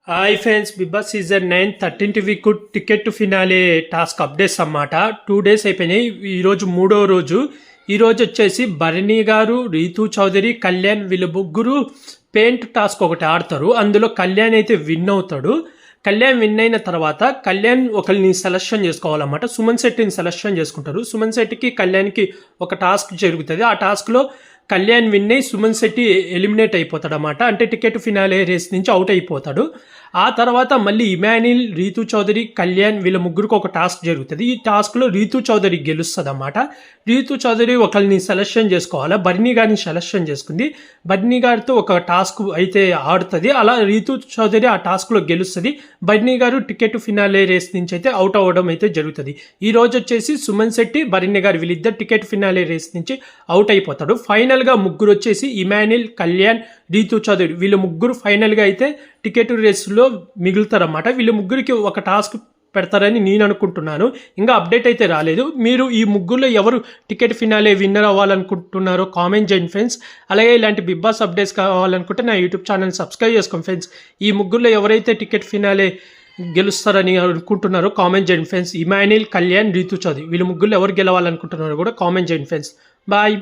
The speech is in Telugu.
Hi friends, Bigg Boss season 9 13th week ticket to finale task updates అన్నమాట. 2 days అయిపోయినాయి. ఈరోజు 3వ రోజు. ఈరోజు వచ్చేసి భరణి గారు, రీతూ చౌదరి, కళ్యాణ్ వీళ్ళు ముగ్గురు పెయింట్ టాస్క్ ఒకటి ఆడతారు. అందులో కళ్యాణ్ అయితే విన్ అవుతాడు. కళ్యాణ్ విన్ అయిన తర్వాత కళ్యాణ్ ఒకరిని సెలెక్షన్ చేసుకోవాలన్నమాట. సుమన్ శెట్టిని సెలెక్షన్ చేసుకుంటారు. సుమన్ శెట్టికి కళ్యాణ్కి ఒక టాస్క్ జరుగుతుంది. ఆ టాస్క్లో కళ్యాణ్ విన్ అయ్యి సుమన్ శెట్టి ఎలిమినేట్ అయిపోతాడు అన్నమాట. అంటే టికెట్ ఫినాలే రేస్ నుంచి అవుట్ అయిపోతాడు. ఆ తర్వాత మళ్ళీ ఇమాన్యుల్, రీతూ చౌదరి, కళ్యాణ్ వీళ్ళ ముగ్గురికి ఒక టాస్క్ జరుగుతుంది. ఈ టాస్క్లో రీతూ చౌదరి గెలుస్తుంది అన్నమాట. రీతూ చౌదరి ఒకరిని సెలెక్షన్ చేసుకోవాలి. బర్నీ గారిని సెలెక్షన్ చేసుకుంది. బర్నీ గారితో ఒక టాస్క్ అయితే ఆడుతుంది. అలా రీతూ చౌదరి ఆ టాస్క్లో గెలుస్తుంది. బర్నీ గారు టికెట్ ఫినాలే రేస్ నుంచి అయితే అవుట్ అవ్వడం అయితే జరుగుతుంది. ఈ రోజు వచ్చేసి సుమన్ శెట్టి, బర్నీ గారు వీళ్ళిద్దరు టికెట్ ఫినాలే రేస్ నుంచి అవుట్ అయిపోతాడు. ఫైనల్గా ముగ్గురు వచ్చేసి ఇమాన్యుల్, కళ్యాణ్, రీతూ చౌదరి వీళ్ళు ముగ్గురు ఫైనల్గా అయితే టికెట్ రేస్లో మిగులుతారన్నమాట. వీళ్ళ ముగ్గురికి ఒక టాస్క్ పెడతారని నేను అనుకుంటున్నాను. ఇంకా అప్డేట్ అయితే రాలేదు. మీరు ఈ ముగ్గురులో ఎవరు టికెట్ ఫినాలే విన్నర్ అవ్వాలనుకుంటున్నారో కామెంట్ చేయండి ఫ్రెండ్స్. అలాగే ఇలాంటి బిగ్ బాస్ అప్డేట్స్ కావాలనుకుంటే నా యూట్యూబ్ ఛానల్ సబ్స్క్రైబ్ చేసుకోండి ఫ్రెండ్స్. ఈ ముగ్గురులో ఎవరైతే టికెట్ ఫినాలే గెలుస్తారని అనుకుంటున్నారో కామెంట్ చేయండి ఫ్రెండ్స్. ఇమాన్యుల్, కళ్యాణ్, రీతూ చౌదరి వీళ్ళ ముగ్గురులో ఎవరు గెలవాలనుకుంటున్నారో కూడా కామెంట్ చేయండి ఫ్రెండ్స్. బాయ్.